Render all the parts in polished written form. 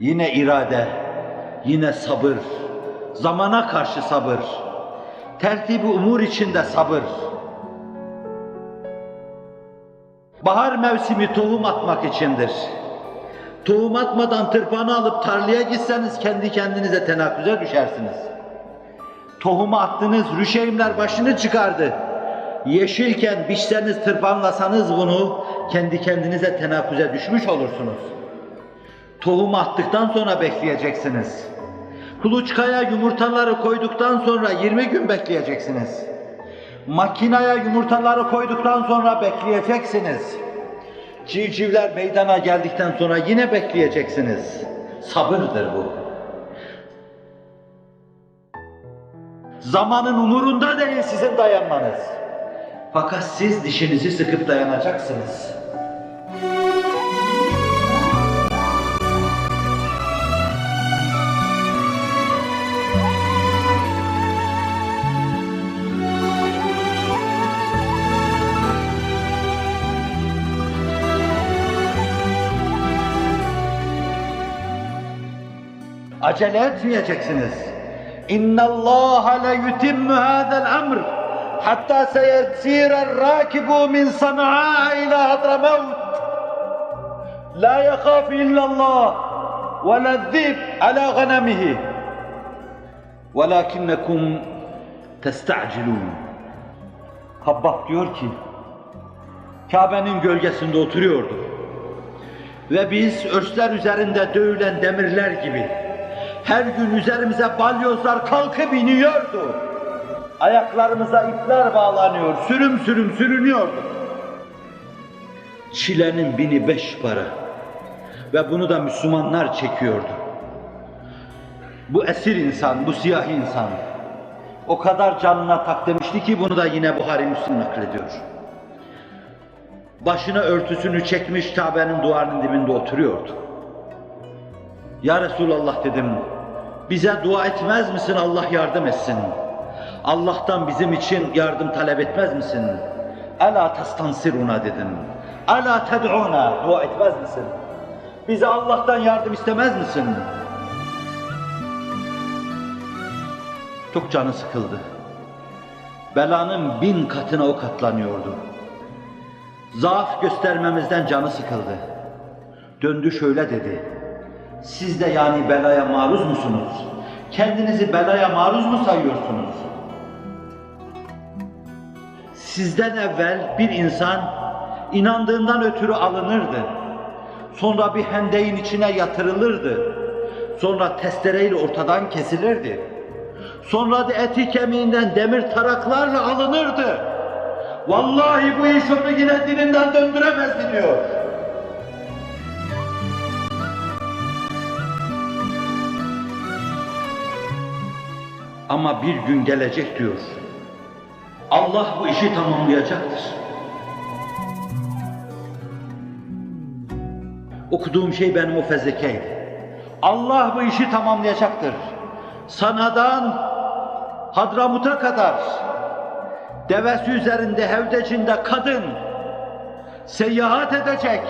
Yine irade, yine sabır, zamana karşı sabır, tertib-i umur içinde sabır. Bahar mevsimi tohum atmak içindir. Tohum atmadan tırpanı alıp tarlaya gitseniz kendi kendinize tenakkuze düşersiniz. Tohumu attınız, rüşeğimler başını çıkardı. Yeşilken biçseniz, tırpanlasanız bunu kendi kendinize tenakkuze düşmüş olursunuz. Tohumu attıktan sonra bekleyeceksiniz. Kuluçkaya yumurtaları koyduktan sonra 20 gün bekleyeceksiniz. Makineye yumurtaları koyduktan sonra bekleyeceksiniz. Civcivler meydana geldikten sonra yine bekleyeceksiniz. Sabırdır bu. Zamanın umurunda değil sizin dayanmanız. Fakat siz dişinizi sıkıp dayanacaksınız. Acele etmeyeceksiniz. İnna Allah la yutimmu hadzal amr hatta seyesirer rakibu min Sana'a ila Hadramavt. La yakhafu illa Allah ve la zib ala ghanamihi. Velakinnekum testa'cilun. Habbab diyor ki, Kabe'nin gölgesinde oturuyordu. Ve biz örsler üzerinde dövülen demirler gibi her gün üzerimize balyozlar kalkıp iniyordu. Ayaklarımıza ipler bağlanıyor, sürüm sürüm sürünüyordu. Çilenin 1005 para ve bunu da Müslümanlar çekiyordu. Bu esir insan, bu siyahi insan o kadar canına tak demişti ki bunu da yine Buhari Müslim naklediyor. Başına örtüsünü çekmiş Kabe'nin duvarının dibinde oturuyordu. Ya Resulallah dedim, bize dua etmez misin Allah yardım etsin? Allah'tan bizim için yardım talep etmez misin? Ela testansiruna dedim. Ela ted'una, dua etmez misin? Bize Allah'tan yardım istemez misin? Çok canı sıkıldı. Belanın 1000 katına o katlanıyordu. Zaaf göstermemizden canı sıkıldı. Döndü şöyle dedi. Siz de yani belaya maruz musunuz? Kendinizi belaya maruz mu sayıyorsunuz? Sizden evvel bir insan inandığından ötürü alınırdı. Sonra bir hendeyin içine yatırılırdı. Sonra testereyle ortadan kesilirdi. Sonra da eti kemiğinden demir taraklarla alınırdı. Vallahi bu iş onu yine dininden döndüremezdi diyor. Ama bir gün gelecek diyor. Allah bu işi tamamlayacaktır. Okuduğum şey benim o fezlekeydi. Allah bu işi tamamlayacaktır. Sana'dan Hadramut'a kadar devesi üzerinde hevdecinde kadın seyahat edecek,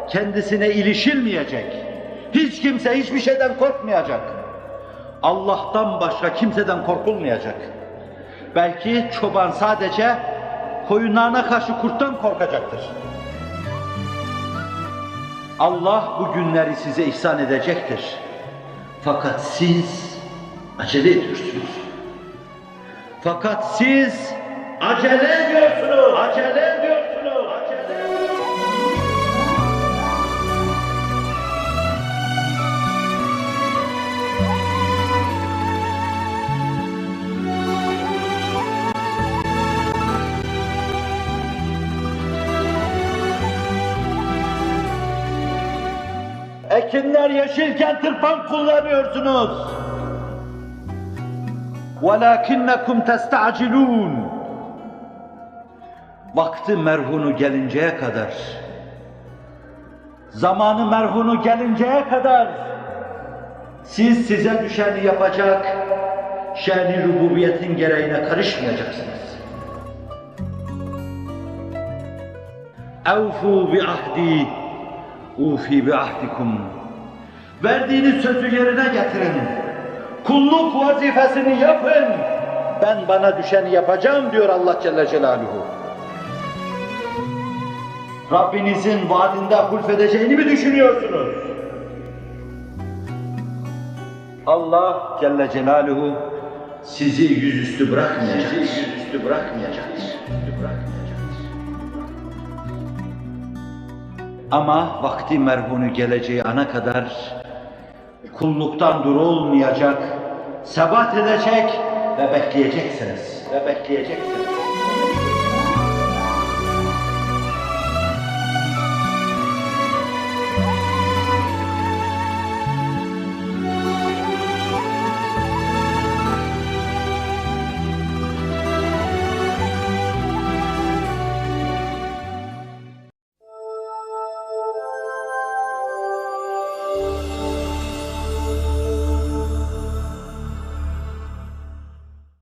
kendisine ilişilmeyecek, hiç kimse hiçbir şeyden korkmayacak. Allah'tan başka kimseden korkulmayacak. Belki çoban sadece koyunlarına karşı kurttan korkacaktır. Allah bu günleri size ihsan edecektir. Fakat siz acele ediyorsunuz. Fakat siz acele ediyorsunuz. Acele ediyorsunuz. Acele ediyorsunuz. Ekinler yeşilken tırpan kullanıyorsunuz. وَلَاكِنَّكُمْ تَسْتَعْجِلُونَ. Vakti merhunu gelinceye kadar, zamanı merhunu gelinceye kadar siz size düşeni yapacak, şen-i rububiyetin gereğine karışmayacaksınız. اَوْفُوا بِعَهْدِي اُوفِي بِعَهْدِكُمْ Verdiğiniz sözü yerine getirin. Kulluk vazifesini yapın. Ben bana düşeni yapacağım diyor Allah Celle Celaluhu. Rabbinizin vaadinde hulfedeceğini mi düşünüyorsunuz? Allah Celle Celaluhu sizi yüzüstü bırakmayacaktır. Ama vakti merhunu geleceği ana kadar kulluktan durulmayacak, sebat edecek ve bekleyeceksiniz.